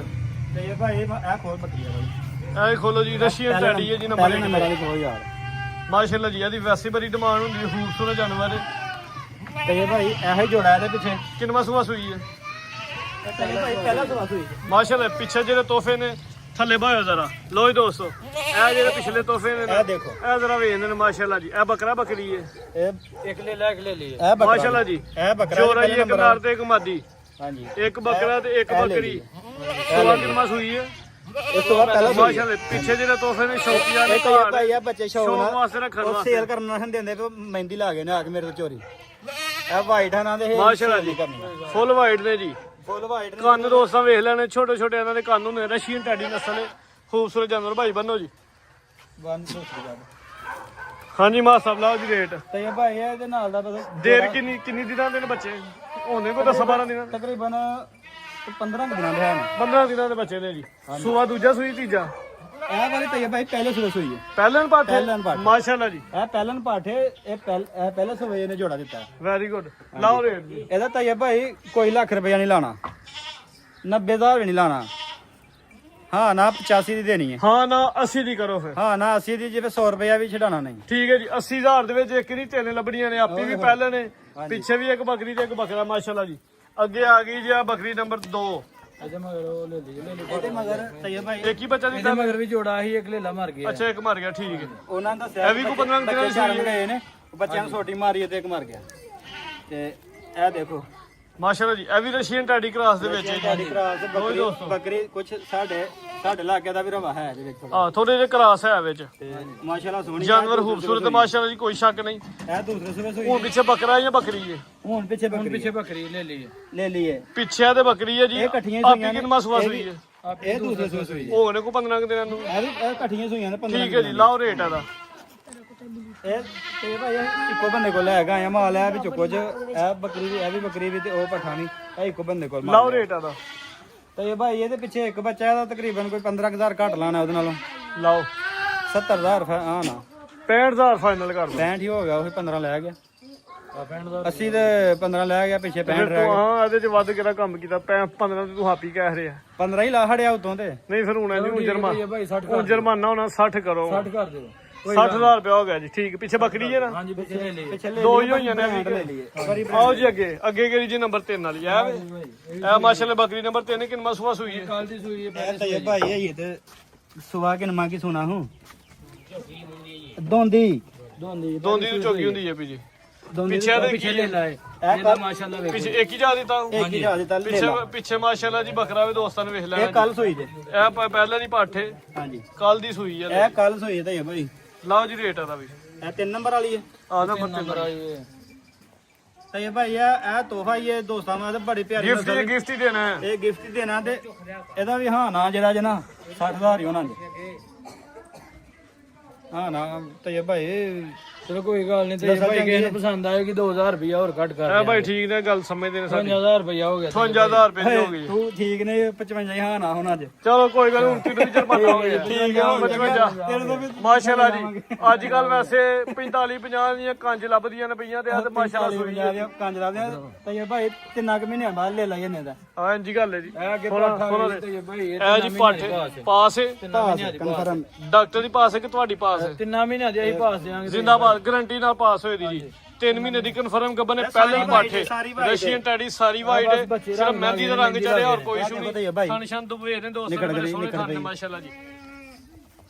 ਤੇ ਇਹ ਭਾਈ ਇਹ ਖੋਲ ਬੱਕਰੀ ਆ ਭਾਈ। ਇਹ ਖੋਲੋ ਜੀ ਰਸ਼ੀਅਨ ਟੈਡੀ ਹੈ ਜੀ ਨੰਬਰ ਪਹਿਲੇ ਨੰਬਰ ਵਾਲੀ ਕੋਲ ਯਾਰ ਮਾਸ਼ਾਅੱਲਾ ਜੀ। ਇਹਦੀ ਵੈਸੇ ਬੜੀ ਡਿਮਾਂਡ ਹੁੰਦੀ ਹੈ। ਖੂਬਸੂਰਤ ਜਾਨਵਰ ਹੈ। ਤੇ ਇਹ ਭਾਈ ਇਹੋ ਹੀ ਜੋੜਾ ਇਹਦੇ ਪਿੱਛੇ। ਕਿੰਨਵਾਂ ਸੂਆ ਸੂਈ ਹੈ? ਤੇ ਇਹ ਭਾਈ ਪਹਿਲਾ ਸਵਾ ਸੂਈ ਮਾਸ਼ਾਅੱਲਾ ਪਿੱਛੇ ਜਿਹੜੇ ਤੋਹਫੇ ਨੇ ਥੱਲੇ ਬਾਇਓ ਜ਼ਰਾ। ਲੋ ਜੀ ਦੋਸਤੋ ਇਹ ਜਿਹੜੇ ਪਿਛਲੇ ਤੋਹਫੇ ਨੇ ਇਹ ਦੇਖੋ ਇਹ ਜ਼ਰਾ ਵੇਖਦੇ ਨੇ ਮਾਸ਼ਾਅੱਲਾ ਜੀ। ਇਹ ਬੱਕਰਾ ਬੱਕਰੀ ਹੈ। ਇਹ ਇੱਕ ਲੈ ਲੈ ਲਈ ਇਹ ਬੱਕਰਾ ਮਾਸ਼ਾਅੱਲਾ ਜੀ। ਇਹ ਬੱਕਰਾ ਚੋਰਾ ਜੀ ਇੱਕ ਨਰ ਤੇ ਇੱਕ ਮਾਦੀ। ਹਾਂਜੀ ਇੱਕ ਬੱਕਰਾ ਤੇ ਇੱਕ ਬੱਕਰੀ। ਸਵਾ ਕਿੰਨਵਾਂ ਸੂਈ ਹੈ? ਇਸ ਤੋਂ ਬਾਅਦ ਪਹਿਲਾ ਸੂਈ ਮਾਸ਼ਾਅੱਲਾ ਪਿੱਛੇ ਜਿਹੜੇ ਤੋਹਫੇ ਨੇ ਸ਼ੌਕੀਆਂ ਨੇ ਇਹ ਤਾਂ ਇਹ ਭਾਈ ਆ ਬੱਚੇ ਸ਼ੌਕ ਸ਼ੌਕ ਵਾਸਤੇ ਰੱਖਣ ਉਹ ਵਾਸਤੇ। ਸੇਲ ਕਰਨ ਨਾਲ ਦਿੰਦੇ ਤੇ ਮਹਿੰਦੀ ਲਾ ਗਏ ਨੇ ਆ ਕੇ ਮੇਰੇ ਤੋਂ ਚੋਰੀ। ਇਹ ਵਾਈਟ ਹਨਾਂ ਦੇ ਮਾਸ਼ਾਅੱਲਾ ਜੀ ਫੁੱਲ ਵਾਈਟ ਨੇ ਜੀ। ਫੁੱਲ ਵਾਈਟ ਨੇ। ਕੰਨ ਦੋਸਤਾਂ ਵੇਖ ਲੈਣੇ ਛੋਟੇ ਛੋਟੇ ਇਹਨਾਂ ਦੇ ਕੰਨ ਹੁੰਦੇ। ਰਸ਼ੀਅਨ ਟੈਡੀ ਨਸਲ ਹੈ। ਖੂਬਸੂਰਤ ਜਾਨਵਰ ਭਾਈ ਬੰਨੋ ਜੀ। ਹਾਂਜੀ ਮਾਂ ਸਾਹਿਬ ਲਾਓ ਜੀ ਰੇਟ। ਤੇ ਇਹ ਭਾਈ ਇਹਦੇ ਨਾਲ ਦਾ ਬਸ ਦੇਰ ਕਿੰਨੀ ਦਿਨਾਂ ਦੇ ਨੇ ਬੱਚੇ? ਹੋਣੇ ਕੋਈ 10-12 ਦਿਨਾਂ ਦੇ। ਤਕਰੀਬਨ 15 ਦਿਨਾਂ ਦੇ ਹਨ। 15 ਦਿਨਾਂ ਦੇ ਬੱਚੇ ਨੇ ਜੀ। ਸੂਆ ਦੂਜਾ ਸੂਈ ਤੀਜਾ? ਇਹ ਵਾਲੀ ਤਈਆ ਭਾਈ ਪਹਿਲੇ ਸੂਏ ਸੂਈ ਹੈ। ਪਹਿਲਨ ਪਾਠੇ ਪਹਿਲਨ ਪਾਠੇ। ਮਾਸ਼ਾਅੱਲਾ ਜੀ ਇਹ ਪਹਿਲਨ ਪਾਠੇ ਇਹ ਪਹਿਲੇ ਸੂਏ ਨੇ ਜੋੜਾ ਦਿੱਤਾ। ਵੈਰੀ ਗੁੱਡ ਲਾਓ ਰੇਟ ਜੀ। ਇਹਦਾ ਤਈਆ ਭਾਈ ਕੋਈ ਲੱਖ ਰੁਪਇਆ ਨਹੀਂ ਲਾਣਾ, 90,000 ਵੀ ਨਹੀਂ ਲਾਣਾ। ਹਾਂ ਨਾ 85 ਦੀ ਦੇਣੀ ਹੈ। ਹਾਂ ਨਾ 80 ਦੀ ਕਰੋ ਫਿਰ। ਹਾਂ ਨਾ 80 ਦੀ, ਜਿਵੇਂ 100 ਰੁਪਇਆ ਵੀ ਛਡਾਣਾ ਨਹੀਂ। ਠੀਕ ਹੈ ਜੀ 80,000 ਦੇ ਵਿੱਚ ਇੱਕ ਨਹੀਂ ਤਿੰਨ ਲੱਭੜੀਆਂ ਨੇ, ਆਪੀ ਵੀ ਪਹਿਲੇ ਨੇ, ਪਿੱਛੇ ਵੀ ਇੱਕ ਬੱਕਰੀ ਤੇ ਇੱਕ ਬੱਕਰਾ ਮਾਸ਼ਾਅੱਲਾ ਜੀ। ਅੱਗੇ ਆ ਗਈ ਜੀ ਆ ਬੱਕਰੀ ਨੰਬਰ 2। ਇਹਦੇ ਮਗਰ ਉਹ ਲੈ ਲਈ ਇਹਦੇ ਮਗਰ ਤਈਆ ਭਾਈ ਇੱਕ ਹੀ ਬੱਚਾ ਇਹਦੇ ਦਿੱਤਾ। ਮਗਰ ਵੀ ਜੋੜਾ ਸੀ, ਇੱਕ ਲੇਲਾ ਮਰ ਗਿਆ। ਅੱਛਾ ਇੱਕ ਮਰ ਗਿਆ ਠੀਕ ਹੈ। ਉਹਨਾਂ ਦਾ ਦੱਸਿਆ ਇਹ ਵੀ ਕੋਈ 15 ਦਿਨਾਂ ਦੀ ਬੱਚੇ ਛੱਡ ਸੂਈ ਗਏ ਨੇ, ਬੱਚਿਆਂ ਨੂੰ ਛੋਟੀ ਮਾਰੀ ਤੇ ਇੱਕ ਮਰ ਗਿਆ। ਤੇ ਇਹ ਦੇਖੋ ਮਾਸ਼ਾਅੱਲਾ ਜੀ ਇਹ ਵੀ ਰਸ਼ੀਅਨ ਟੈਡੀ ਕ੍ਰਾਸ ਦੇ ਵਿੱਚ ਹੈ ਸਾਡੀ ਜੀ। ਕਰਾਸ ਬੱਕਰੀ ਕੁਛ ਸਾਡੇ ਇਲਾਕੇ ਦਾ ਵੀ ਰਵਾ ਹੈ ਇਹਦੇ ਵਿੱਚ ਥੋੜ੍ਹਾ। ਹਾਂ ਥੋੜੇ ਜਿਹੇ ਕ੍ਰਾਸ ਹੈ ਵਿੱਚ। ਤੇ ਮਾਸ਼ਾਅੱਲਾ ਸੋਹਣੀ ਜਾਨਵਰ ਖੂਬਸੂਰਤ ਮਾਸ਼ਾਅੱਲਾ ਜੀ, ਕੋਈ ਸ਼ੱਕ ਨਹੀਂ। ਇਹ ਦੂਸਰੇ ਸੂਬੇ ਸੂਈ ਹੁਣ ਪਿੱਛੇ ਬੱਕਰਾ ਜਾਂ ਬੱਕਰੀ ਹੈ? ਹੁਣ ਪਿੱਛੇ ਬੱਕਰੀ ਲੈ ਲਈ ਲੈ ਲਈਏ। ਪਿੱਛੇ ਤੇ ਬੱਕਰੀ ਹੈ ਜੀ। ਇਹ ਇਕੱਠੀਆਂ ਆਪੀ ਸੂਈਆਂ ਨੇ। ਕਿੰਨਾ ਸੂਆ ਸੂਈ ਹੈ? ਇਹ ਦੂਸਰੇ ਸੂਬੇ ਸੂਈ ਹੈ। ਹੋਣੇ ਕੋ 15 ਦਿਨਾਂ ਨੂੰ। ਇਹ ਵੀ ਇਹ ਇਕੱਠੀਆਂ ਸੂਈਆਂ ਨੇ 15। ਠੀਕ ਹੈ ਜੀ ਲਾਓ ਰੇਟ ਇਹਦਾ। ਇਹ ਤੇ ਭਾਈ ਇੱਕੋ ਬੰਦੇ ਕੋਲ ਲੈ ਗਿਆ ਮਾਲ ਹੈ ਵਿੱਚ ਕੁਝ ਇਹ ਬੱਕਰੀ ਵੀ ਇਹ ਵੀ ਬੱਕਰੀ ਵੀ ਤੇ ਉਹ ਪੱਠਾ ਨਹੀਂ, ਇਹ ਇੱਕੋ ਬੰਦੇ ਕੋਲ ਮਾਲ ਲਾਓ ਰੇਟ ਇਹਦਾ। ਤੇ ਇਹ ਭਾਈ ਇਹਦੇ ਪਿੱਛੇ ਇੱਕ ਬੱਚਾ ਇਹਦਾ ਤਕਰੀਬਨ ਕੋਈ 15,000 ਘੱਟ ਲਾਣਾ ਉਹਦੇ ਨਾਲੋਂ। ਲਾਓ 70,000 ਹਾਂ ਨਾ 65,000 ਫਾਈਨਲ ਕਰ ਦੋ। 65 ਹੀ ਹੋ ਗਿਆ, ਉਹ 15 ਲੈ ਗਿਆ। 80 ਤੇ 15 ਲੈ ਗਿਆ, ਪਿੱਛੇ 65 ਰਹਿ ਗਿਆ। ਹਾਂ ਇਹਦੇ ਚ ਵੱਧ ਕਿਹੜਾ ਕੰਮ ਕੀਤਾ? 15 ਤੇ ਤੂੰ ਹਾਪੀ ਕਹਿ ਰਿਹਾ। 15 ਹੀ ਲਾ ਹੜਿਆ ਉਤੋਂ ਤੇ। ਨਹੀਂ ਫਿਰ ਹੁਣ ਨਹੀਂ, ਹੁਣ ਜੁਰਮਾਨਾ ਭਾਈ 60 ਹੁਣ ਜੁਰਮਾਨਾ ਹੋਣਾ 60 ਕਰੋ। 60 ਕਰ ਦਿਓ। 60,000 ਰੁਪਇਆ ਹੋ ਗਿਆ ਜੀ। ਠੀਕ ਪਿੱਛੇ ਬੱਕਰੀ ਹੈ ਨਾ? ਹਾਂਜੀ ਪਿੱਛੇ ਲੈ ਲਈ। ਪਿੱਛੇ ਦੋ ਹੀ ਹੋਈਆਂ ਨੇ ਵੀ। ਲੈ ਲਈਏ। ਆਓ ਜੀ ਅੱਗੇ ਅੱਗੇ ਕਿਹੜੀ ਜੀ ਨੰਬਰ 3 ਵਾਲੀ ਆ ਵੇ। ਇਹ ਮਾਸ਼ਾਅੱਲਾ ਬੱਕਰੀ ਨੰਬਰ 3 ਕਿੰਨਾ ਸੂਆ ਸੂਈ ਹੈ? ਕੱਲ ਦੀ ਸੂਈ ਹੈ। ਇਹ ਤਾਂ ਇਹ ਭਾਈ ਹੈ ਇਹ ਤੇ ਸੁਆ ਕੇ ਨਮਾ ਕੀ ਸੁਣਾ ਹੂੰ ਦੋਂਦੀ ਦੋਂਦੀ ਦੋਂਦੀ ਦੀ ਚੌਕੀ ਹੁੰਦੀ ਹੈ ਪੀ ਜੀ। ਪਿੱਛੇ ਦੇ ਪਿੱਛੇ ਲੈ ਲਾਏ। ਇਹ ਇਹਦਾ ਮਾਸ਼ਾਅੱਲਾ ਵੇਖੋ। ਪਿੱਛੇ ਇੱਕ ਹੀ ਜਾ ਦਿੱਤਾ। ਇੱਕ ਹੀ ਜਾ ਦਿੱਤਾ ਲੈ ਪਿੱਛੇ ਲਾ। ਪਿੱਛੇ ਮਾਸ਼ਾਅੱਲਾ ਜੀ ਬੱਕਰਾ ਵੀ ਦੋਸਤਾਂ ਨੇ ਵੇਖ ਇਹ ਲਿਆ। ਕੱਲ ਸੋਈ ਜੇ। ਇਹ ਪਹਿਲਾਂ ਦੀ ਪਾਠੇ ਹਾਂਜੀ ਕੱਲ ਦੀ ਸੂਈ ਹੈ। ਇਹ ਕੱਲ ਸੋਈ ਤਾਂ ਇਹ ਭਾਈ। ਲਾਓ ਜੀ ਰੇਟ ਇਹਦਾ ਵੀ। ਇਹ 3 ਨੰਬਰ ਵਾਲੀ ਹੈ। ਆ ਨੰਬਰ ਨੰਬਰ 3 ਆਈ ਤਾਂ ਇਹ ਭਾਈ ਇਹ ਤੋਹਫਾ ਹੀ ਹੈ ਦੋਸਤਾਂ ਨੂੰ, ਇਹ ਬੜੀ ਪਿਆਰੀ ਗਿਫਟ ਨਸਲ ਹੈ। ਗਿਫਟ ਹੀ ਦੇਣਾ ਹੈ। ਇਹ ਗਿਫਟ ਹੀ ਦੇਣਾ ਤੇ ਇਹਦਾ ਵੀ ਹਾਂ ਨਾ ਜਿਹੜਾ ਜਨਾ 60,000 ਹੀ ਉਹਨਾਂ ਦੇ ਹਾਂ ਨਾ ਤੇ ਇਹ ਭਾਈ ਚਲੋ ਕੋਈ ਗੱਲ ਨਹੀਂ। ਤੇ ਭਾਈ ਕਿਸੇ ਨੂੰ ਪਸੰਦ ਆਏਗੀ 2,000 ਰੁਪਇਆ ਹੋਰ ਘੱਟ ਕਰ ਇਹ ਭਾਈ ਠੀਕ ਨੇ ਗੱਲ ਸਮਝਦੇ ਨੇ ਸਾਡੀ। 5,000 ਰੁਪਇਆ ਹੋ ਗਿਆ। 55000 ਰੁਪਏ ਦੀ ਹੋ ਗਈ। ਤੂੰ ਠੀਕ ਨੇ 55 ਹੀ ਹਾਂ ਨਾ ਹੁਣ ਅੱਜ ਚਲੋ ਕੋਈ ਗੱਲ ਨੀ, ਹੁਣ ਤੈਨੂੰ ਵੀ ਜਰਮਾਨਾ ਹੋ ਗਿਆ। ਠੀਕ ਹੈ 55 ਮਾਸ਼ਾਅੱਲਾ ਜੀ। ਅੱਜ ਕੱਲ ਵੈਸੇ 45 50 ਦੀਆਂ ਕੰਜ ਲੱਭਦੀਆਂ ਨੇ ਪਈਆਂ ਤੇ ਆ ਤੇ ਮਾਸ਼ਾਅੱਲਾ ਸੂਈ ਹੈ। ਕੰਜ ਲਾ ਦੇ ਤੇ ਇਹ ਭਾਈ 3 ਮਹੀਨੇ ਬਾਅਦ ਲੈ ਲਾਈ ਇਹਨੇ ਦਾ। ਹਾਂ ਇੰਜੀ ਗੱਲ ਹੈ ਜੀ। ਇਹ ਅੱਗੇ ਹੁਣ- ਪਾਠਾ ਹੁਣ ਤੇ ਭਾਈ ਇਹ ਜੀ ਪਾਠੇ ਪਾਸ ਹੈ। ਕਨਫਰਮ ਡਾਕਟਰ ਦੀ ਪਾਸ ਹੈ ਕਿ ਤੁਹਾਡੀ ਪਾਸ ਹੈ? 3 ਮਹੀਨਿਆਂ ਦੀ ਅਸੀਂ ਪਾਸ ਦੇਾਂਗੇ। ਜ਼ਿੰਦਾਬਾਦ ਗਾਰੰਟੀ ਨਾਲ ਪਾਸ ਹੋਈ ਦੀ ਜੀ। 3 ਮਹੀਨੇ ਦੀ ਕਨਫਰਮ ਗੱਬਨ ਨੇ ਪਹਿਲਾਂ ਹੀ ਪਾਠੇ ਰਸ਼ੀਅਨ ਟੈਡੀ ਸਾਰੀ ਵਾਈਟ ਸਿਰਫ ਮਹਿੰਦੀ ਦਾ ਰੰਗ ਚੜਿਆ ਹੋਰ ਕੋਈ ਇਸ਼ੂ ਨਹੀਂ। ਖਾਨਸ਼ਾਨ ਤੋਂ ਵੇਖਦੇ ਦੋਸਤਾਂ ਨੇ ਬੜੇ ਸੋਹਣੇ ਖਾਣੇ ਮਾਸ਼ਾਅੱਲਾ ਜੀ।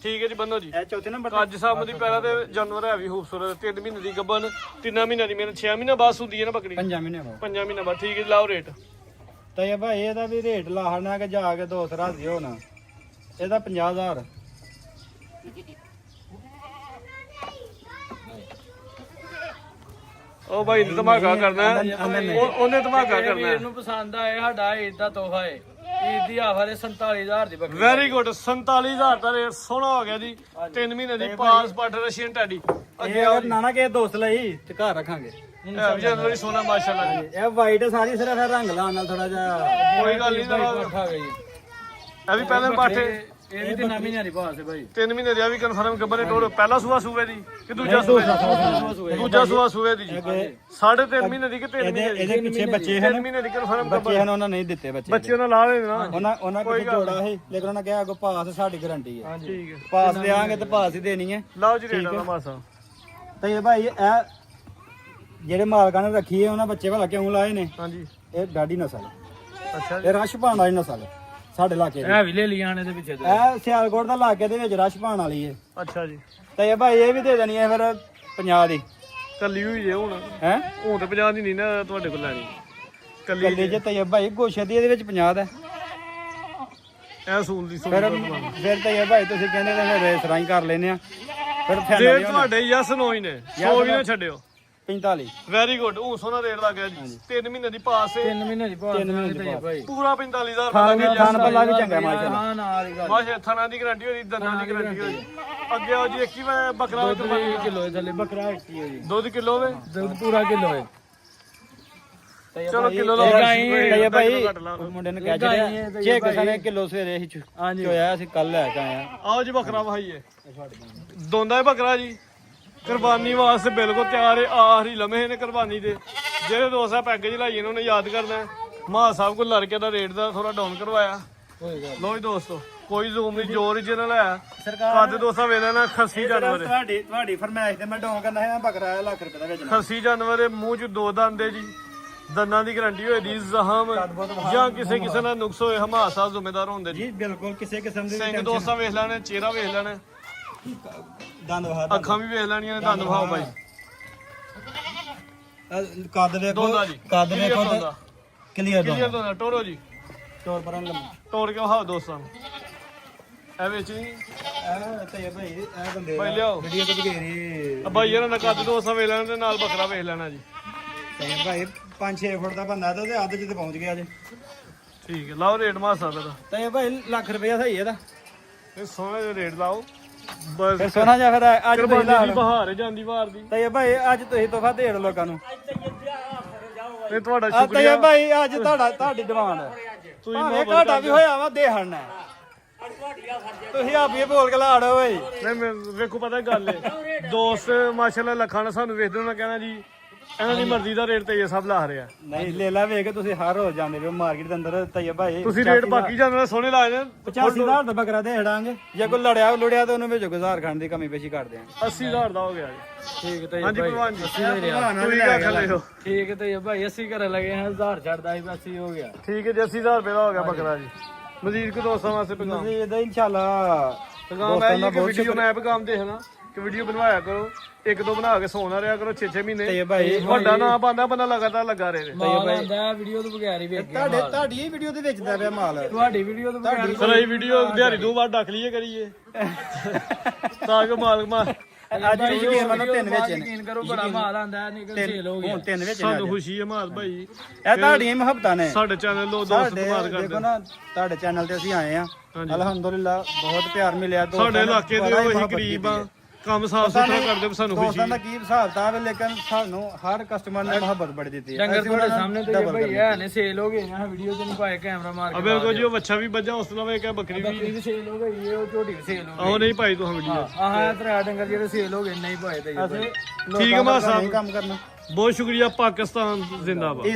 ਠੀਕ ਹੈ ਜੀ ਬੰਦੋ ਜੀ। ਇਹ ਚੌਥੇ ਨੰਬਰ ਕੱਜ ਸਾਹਮ ਦੀ ਪੈਰਾ ਤੇ ਜਾਨਵਰ ਹੈ ਵੀ ਖੂਬਸੂਰਤ। 3 ਮਹੀਨੇ ਦੀ ਗੱਬਨ 3 ਮਹੀਨਿਆਂ ਦੀ ਮਿਹਨਤ 6 ਮਹੀਨੇ ਬਾਅਦ ਸੁੰਦੀ ਹੈ ਨਾ ਬੱਕਰੀ। 5 ਮਹੀਨੇ ਬਾਅਦ 5 ਮਹੀਨੇ ਬਾਅਦ ਠੀਕ ਹੈ ਜੀ, ਲਾਓ ਰੇਟ। ਤਾਂ ਇਹ ਭਾਈ ਇਹਦਾ ਵੀ ਰੇਟ ਲਾਹਣਾ ਕਿ ਜਾ ਕੇ ਦੋਸਤ ਰਾਜ਼ੀ ਹੋਣਾ। ਇਹਦਾ 50,000 ਉਹ ਭਾਈ ਨੇ ਧਮਾਕਾ ਕਰਨਾ ਹੈ। ਉਹਨੇ ਧਮਾਕਾ ਕਰਨਾ ਹੈ। ਇਹਨੂੰ ਪਸੰਦ ਆਏ ਸਾਡਾ ਈਦ ਦਾ ਤੋਹਫਾ ਹੈ। ਈਦ ਦੀ ਆਫਰ ਹੈ 47,000 ਦੀ ਬੱਕਰੀ। ਵੈਰੀ ਗੁੱਡ 47,000 ਦਾ ਰੇਟ ਸੋਹਣਾ ਹੋ ਗਿਆ ਜੀ। 3 ਮਹੀਨੇ ਦੀ ਪਾਸ ਪਾਠ ਰਸ਼ੀਅਨ ਟੈਡੀ ਅੱਗੇ ਆਓ ਇਹ ਨਾਨਾ ਕੇ ਦੋਸਤ ਲਈ ਤੇ ਘਰ ਰੱਖਾਂਗੇ। ਇਹ ਵੀ ਜਾਨਵਰ ਹੀ ਸੋਹਣਾ ਮਾਸ਼ਾਅੱਲਾ ਜੀ। ਇਹ ਵਾਈਟ ਸਾਰੀ ਸਿਰਫ ਇਹ ਰੰਗ ਲਾਉਣ ਨਾਲ ਥੋੜਾ ਜਿਹਾ ਕੋਈ ਗੱਲ ਨਹੀਂ ਜਨਾਬ। ਖਾ ਗਈ। ਇਹ ਵੀ ਪਹਿਲਾਂ ਪਾਠੇ ਇਹ ਵੀ 3 ਮਹੀਨਿਆਂ ਦੀ ਪਾਸ ਹੈ ਭਾਈ। 3 ਮਹੀਨੇ ਦੀ ਆ ਵੀ ਕਨਫਰਮ ਗੱਬਰੇ ਟੋਰ ਪਹਿਲਾ ਸੂਆ ਸੂਏ ਦੀ ਕਿ ਦੂਜਾ ਸੂਏ ਦੀ? ਦੂਜਾ ਸੂਆ ਸੂਏ ਦੀ ਜੀ। 3.5 ਮਹੀਨੇ ਦੀ ਕਿ 3 ਮਹੀਨੇ ਦੀ? ਇਹਦੇ ਪਿੱਛੇ ਬੱਚੇ 3 ਹਨ। ਮਹੀਨੇ ਦੀ ਕਨਫਰਮ ਬੱਚੇ ਹਨ ਉਹਨਾਂ ਨਹੀਂ ਦਿੱਤੇ ਬੱਚੇ। ਬੱਚੇ ਉਹਨਾਂ ਲਾ ਲੈਣਾ। ਉਹਨਾਂ ਕੋਲ ਜੋੜਾ ਸੀ ਲੇਕਿਨ ਉਹਨਾਂ ਕਿਹਾ ਅੱਗੋਂ ਪਾਸ ਸਾਡੀ ਗਾਰੰਟੀ ਹੈ। ਠੀਕ ਹੈ ਪਾਸ ਦੇਾਂਗੇ ਤੇ ਪਾਸ ਹੀ ਦੇਣੀ ਹੈ। ਲਾਓ ਜੀ ਰੇਟ ਦਾ ਮਾਸਾ। ਤੇ ਇਹ ਭਾਈ ਇਹ ਜਿਹੜੇ ਮਾਲਕਾਂ ਨੇ ਰੱਖੀ ਹੈ ਉਹਨਾਂ ਬੱਚੇ ਭਲਾ ਕਿਉਂ ਲਾਏ ਨੇ? ਹਾਂਜੀ ਇਹ ਡਾਡੀ ਨਸਲ ਅੱਛਾ ਜੀ। ਇਹ ਰਸ਼ ਪਾਉਣ ਵਾਲੀ ਨਸਲ ਸਾਡੇ ਇਲਾਕੇ ਦੀ। ਇਹ ਵੀ ਲੈ ਲਿਆਣ ਇਹਦੇ ਪਿੱਛੇ ਤੇ। ਇਹ ਸਿਆਲਕੋਟ ਦਾ ਇਲਾਕੇ ਦੇ ਵਿੱਚ ਰਸ਼ ਪਾਉਣ ਵਾਲੀ ਹੈ। ਅੱਛਾ ਜੀ। ਤੇ ਇਹ ਭਾਈ ਇਹ ਵੀ ਦੇ ਦੇਣੀ ਹੈ ਫਿਰ 50 ਦੀ ਕੱਲੀ ਹੋਈ ਜੇ ਹੁਣ ਹੈ। ਹੁਣ ਤੇ 50 ਦੀ ਨਹੀਂ ਨਾ ਤੁਹਾਡੇ ਕੋਲ ਲੈਣੀ। ਕੱਲੀ ਕੱਲੇ ਜੇ ਤੇ ਭਾਈ ਗੋਸ਼ੇ ਦੀ ਇਹਦੇ ਵਿੱਚ 50 ਦਾ। ਇਹ ਸੂਲ ਦੀ ਫਿਰ ਸੂਲ ਫਿਰ ਤੇ ਇਹ ਭਾਈ ਤੁਸੀਂ ਕਹਿੰਦੇ ਤਾਂ ਫਿਰ ਰੇਸ ਰਾਈ ਕਰ ਲੈਨੇ ਆ ਫਿਰ ਫਾਇਦਾ ਜੇ ਨਹੀਂ ਹੋਣਾ। ਤੁਹਾਡੇ ਯਸ ਨੋ ਹੀ ਨੇ 100 ਵੀ ਨਾ ਛੱਡਿਓ। 45 ਵੈਰੀ ਗੁੱਡ ਉਹ ਸੋਹਣਾ ਰੇਟ ਲੱਗ ਗਿਆ ਜੀ। 3 ਮਹੀਨੇ ਦੀ ਪਾਸ ਹੈ 3 ਮਹੀਨੇ ਦੀ ਪਾਸ ਹੈ ਭਾਈ। ਪੂਰਾ 45,000 ਖਾਨ ਪੱਲਾ ਵੀ ਚੰਗਾ ਮਾਸ਼ਾਅੱਲਾ। ਹਾਂ ਨਾਲ ਹੀ ਗੱਲ। ਮਾਸ਼ਾ ਥਣਾ ਦੀ ਗਾਰੰਟੀ ਹੋਈ ਦੰਦਾਂ ਦੀ ਗਾਰੰਟੀ ਹੋਈ। ਅੱਗੇ ਆਓ ਜੀ ਇੱਕ ਹੀ ਬੱਕਰਾ ਦੁੱਧ ਵੀ ਕਿਲੋ ਥੱਲੇ ਬੱਕਰਾ 1 ਹੀ ਹੈ ਜੀ। ਦੁੱਧ ਕਿਲੋ ਵੇ ਦੁੱਧ ਪੂਰਾ ਕਿਲੋ ਹੈ। ਚਲੋ ਕਿਲੋ ਦਾ ਤਈਆ ਭਾਈ ਘੱਟ ਲਾ ਲਓ। ਮੁੰਡੇ ਨੇ ਕਹਿ ਜਿਹੜਾ ਜੇ ਕਿਸੇ ਨੇ ਕਿਲੋ ਸਵੇਰੇ ਅਸੀਂ ਚੋਇਆ ਅਸੀਂ ਕੱਲ ਲੈ ਕੇ ਆਏ ਆ। ਆਓ ਜੀ ਬੱਕਰਾ ਵਹਾਈਏ ਦੋਂਦਾ ਹੈ ਬੱਕਰਾ ਜੀ ਕੁਰਬਾਨੀ ਵਾਸਤੇ ਬਿਲਕੁਲ ਤਿਆਰ ਹੈ ਆਖਰੀ ਲਮਹੇ ਨੇ ਕੁਰਬਾਨੀ ਦੇ ਜਿਹੜੇ ਦੋਸਤ ਆ ਪੈਕੇਜ ਲਾਈ ਇਹਨਾਂ ਨੇ ਯਾਦ ਕਰਨਾ ਮਾ ਸਾਹਿਬ ਕੋਲ ਲੜਕੇ ਦਾ ਰੇਟ ਦਾ ਥੋੜਾ ਡਾਊਨ ਕਰਵਾਇਆ ਲੋ ਜੀ ਦੋਸਤੋ ਕੋਈ ਜ਼ੂਮ ਨਹੀਂ ਜੋ original ਹੈ ਕੱਦ ਦੋਸਤਾਂ ਵੇਲੇ ਨਾ ਖੱਸੀ ਜਾਨਵਰ ਹੈ ਤੁਹਾਡੀ ਫਰਮਾਇਸ਼ ਤੇ ਮੈਂ ਡੌਂ ਕਰਨਾ ਹੈ ਬੱਕਰਾ ਲੱਖ ਰੁਪਏ ਦਾ ਵੇਚਣਾ। ਖੱਸੀ ਜਾਨਵਰ ਹੈ ਮੂੰਹ 'ਚ ਦੋ ਦੰਦ ਹੈ ਜੀ ਦੰਦਾਂ ਦੀ ਗਾਰੰਟੀ ਹੋਈ ਦੀ ਜ਼ਖਮ ਜਾਂ ਕਿਸੇ ਨਾਲ ਨੁਕਸ ਹੋਏ ਹਮਾ ਸਾਹਿਬ ਜ਼ਿੰਮੇਦਾਰ ਹੁੰਦੇ ਜੀ ਜੀ ਬਿਲਕੁਲ ਕਿਸੇ ਕਿਸਮ ਦੀ ਸਿੰਘ ਦੋਸਤਾਂ ਵੇਖ ਲੈਣੇ ਚਿਹਰਾ ਵੇਖ ਲੈਣਾ ਦੰਦ ਵਹਾ ਅੱਖਾਂ ਵੀ ਵੇਖ ਲੈਣੀਆਂ ਨੇ ਦੰਦ ਵਿਖਾਓ ਬਾਈ ਕੱਦ ਵੇਖੋ ਦੋਂਦਾ ਜੀ ਕੱਦ ਵੇਖੋ ਦੋਂਦਾ ਕਲੀਅਰ ਕਲੀਅਰ ਦੋਂਦਾ ਟੋਰੋ ਜੀ ਤੋਰ ਪਰਾਂ ਲੰਮ ਤੋੜ ਕੇ ਵਿਖਾਓ ਦੋਸਤਾਂ ਨੂੰ ਇਹ ਵਿੱਚ ਨਹੀਂ ਇਹ ਤੇ ਭਾਈ ਇਹ ਬੰਦੇ ਭਾਈ ਲਿਆਓ ਵੀਡੀਓ ਤੇ ਬਗੇਰੀ ਆ ਬਾਈ ਇਹਨਾਂ ਦਾ ਕੱਦ ਦੋਸਤਾਂ ਵੇਖ ਲੈਣਾ ਤੇ ਨਾਲ ਬੱਕਰਾ ਵੇਖ ਲੈਣਾ ਜੀ ਤੇ ਭਾਈ 5-6 ਫੁੱਟ ਦਾ ਬੰਦਾ ਤੇ ਅੱਧ ਚ ਤੇ ਪਹੁੰਚ ਗਿਆ ਜੀ ਠੀਕ ਹੈ ਲਾਓ ਰੇਟ ਮਾਸਾ ਦਾ ਤੇ ਭਾਈ ਲੱਖ ਰੁਪਇਆ ਸਹੀ ਇਹਦਾ ਇਹ ਸੋਹਣਾ ਜਿਹਾ ਰੇਟ ਲਾਓ ਬਸ ਫਿਰ ਸੋਨਾ ਜਾਂ ਫਿਰ ਅੱਜ ਤੁਸੀਂ ਕੁਰਬਾਨੀ ਲਾ ਦੀ ਬਹਾਰ ਹੈ ਜਾਂਦੀ ਵਾਰ ਦੀ ਤੇ ਭਾਈ ਅੱਜ ਤੁਸੀਂ ਤੋਹਫਾ ਦੇ ਦਿਓ ਲੋਕਾਂ ਨੂੰ ਤੇ ਤੁਹਾਡਾ ਤੇ ਸ਼ੁਕਰੀਆ ਭਾਈ ਅੱਜ ਤੁਹਾਡੀ ਡਿਮਾਂਡ ਹੈ ਤੁਸੀਂ ਭਾਵੇਂ ਘਾਟਾ ਵੀ ਹੋਇਆ ਵਾ ਦੇ ਹੜਨਾ ਤੁਸੀਂ ਆਪੇ ਬੋਲ ਕੇ ਲਾੜੋ ਓਏ ਨਹੀਂ ਮੈਂ ਵੇਖੋ ਪਤਾ ਗੱਲ ਹੈ ਦੋਸਤ ਮਾਸ਼ਾਅੱਲਾ ਲੱਖਾਂ ਨੇ ਸਾਨੂੰ ਵੇਖਦੇ ਉਹਨਾਂ ਕਹਿਣਾ ਜੀ ਇਹਨਾਂ ਦੀ ਮਰਜ਼ੀ ਦਾ ਰੇਟ ਤੇ ਇਹ ਸਭ ਲਾ ਰਿਹਾ ਨਹੀਂ ਲੇਲਾ ਵੇਖ ਕੇ ਤੁਸੀਂ ਹਰ ਰੋਜ਼ ਜਾਂਦੇ ਹੋ ਮਾਰਕੀਟ ਦੇ ਅੰਦਰ ਤੇ ਭਾਈ ਤੁਸੀਂ ਰੇਟ ਬਾਕੀ ਜਾਨਵਰ ਸੋਹਣੇ ਲਾਏ ਨੇ 85000 ਦਾ ਬੱਕਰਾ ਦੇ ਹੜਾਂਗੇ ਜੇ ਕੋਈ ਲੜਿਆ ਲੁੜਿਆ ਤਾਂ ਉਹਨੂੰ ਵਿੱਚ ਗੁਜ਼ਾਰ ਖਾਣ ਦੀ ਕਮੀ ਪੇਸ਼ੀ ਕਰ ਦਿਆਂਗੇ 80000 ਦਾ ਹੋ ਗਿਆ ਜੀ ਠੀਕ ਤੇ ਹਾਂਜੀ ਭਗਵਾਨ ਜੀ ਤੁਸੀਂ ਤੁਸੀਂ ਕਿਆ ਕਰ ਹੋ ਠੀਕ ਤੇ ਭਾਈ 80 ਘਰੇ ਲਗੇ ਹਾਂ 1000 ਛੱਡਦਾ ਸੀ 80 ਹੋ ਗਿਆ ਠੀਕ ਹੈ ਜੀ 80000 ਰੁਪਏ ਦਾ ਹੋ ਗਿਆ ਬੱਕਰਾ ਜੀ ਮਜ਼ੀਦ ਕੋ ਦੋਸਤਾਂ ਵਾਸਤੇ ਪੈਗਾਮ ਤੁਸੀਂ ਇਹਦਾ ਇਨਸ਼ਾਅੱਲਾ ਪੈਗਾਮ ਹੈ ਜੀ ਕਿ ਵੀਡੀਓ ਮੈਂ ਪੈਗਾਮ ਦੇਖਣਾ ਕਿ ਵੀਡੀਓ ਬਣਵਾਇਆ ਕਰੋ ਇੱਕ ਦੋ ਬਣਾ ਕੇ ਸੌਣਾ ਰਿਹਾ ਕਰੋ 6-6 ਮਹੀਨੇ ਤੇ ਭਾਈ ਵੱਡਾ ਨਾ ਪਾਉਂਦਾ ਬੰਦਾ ਲਗਾਤਾਰ ਲੱਗਾ ਰਹੇ ਮਾਲ ਆਂਦਾ ਵੀਡੀਓ ਤੋਂ ਬਗੈਰ ਹੀ ਵੇਖ ਗਿਆ ਤੁਹਾਡੀ ਹੀ ਵੀਡੀਓ ਤੇ ਵੇਚਦਾ ਪਿਆ ਮਾਲ ਤੁਹਾਡੀ ਵੀਡੀਓ ਤੋਂ ਬਗੈਰ ਸਰ ਇਹ ਵੀਡੀਓ ਦਿਹਾੜੀ ਦੋ ਵਾਰ ਡੱਕ ਲਈਏ ਕਰੀਏ ਤਾਂ ਕਿ ਮਾਲਕ ਮਾਰ ਅੱਜ ਵੀ ਯਕੀਨ ਮੰਨੋ 3 ਵਿੱਚ ਨੇ ਯਕੀਨ ਕਰੋ ਬੜਾ ਮਾਲ ਆਂਦਾ ਨਿਕਲ ਸੇਲ ਹੋ ਗਿਆ ਹੁਣ 3 ਵਿੱਚ ਨੇ ਸਾਨੂੰ ਖੁਸ਼ੀ ਹੈ ਮਾਲ ਭਾਈ ਇਹ ਤੁਹਾਡੀਆਂ ਮੁਹੱਬਤਾਂ ਨੇ ਸਾਡੇ ਚੈਨਲ ਲੋ ਦੋਸਤ ਸਾਡੇ ਮਾਰ ਦੇਖੋ ਕਰਦੇ ਨਾ ਤੁਹਾਡੇ ਚੈਨਲ ਤੇ ਅਸੀਂ ਆਏ ਆ ਅਲਹਮਦੁਲਿਲਾ ਬਹੁਤ ਪਿਆਰ ਮਿਲਿਆ ਸਾਡੇ ਇਲਾਕੇ ਦੇ ਉਹੀ ਗਰੀਬ ਆ ਕੰਮ ਸਾਫ ਸੁਥਰਾ ਕਰਦੇ ਸਾਨੂੰ ਖੁਸ਼ੀ ਦੋਸਤਾਂ ਦਾ ਕੀ ਹਿਸਾਬ ਤਾਂ ਲੇਕਿਨ ਸਾਨੂੰ ਹਰ ਕਸਟਮਰ ਨੇ ਮੁਹੱਬਤ ਬੜੀ ਦਿੱਤੀ ਹੈ ਡੰਗਰ ਤੁਹਾਡੇ ਸਾਹਮਣੇ ਤੇ ਭਾਈ ਇਹ ਨੇ ਸੇਲ ਹੋ ਗਏ ਨਾ ਵੀਡੀਓ ਚ ਨਹੀਂ ਪਾਏ ਕੈਮਰਾ ਮਾਰ ਕੇ ਅਬੇ ਕੋ ਜੀ ਉਹ ਬੱਚਾ ਵੀ ਵੱਜਾ ਉਸ ਤੋਂ ਵੇਖ ਕੇ ਬੱਕਰੀ ਵੀ ਬੱਕਰੀ ਵੀ ਸੇਲ ਹੋ ਗਈ ਉਹ ਝੋਟੀ ਵੀ ਸੇਲ ਹੋ ਗਈ ਆਹ ਨਹੀਂ ਭਾਈ ਤੂੰ ਵੀਡੀਓ ਆਹ ਤੇਰਾ ਡੰਗਰ ਜਿਹੜੇ ਸੇਲ ਹੋ ਗਏ ਨਹੀਂ ਪਾਏ ਤੇ ਅਸੀਂ ਠੀਕ ਹੈ ਮਾਸਾ ਨਹੀਂ ਕੰਮ ਕਰਨਾ ਬਹੁਤ ਸ਼ੁਕਰੀਆ ਪਾਕਿਸਤਾਨ ਜ਼ਿੰਦਾਬਾਦ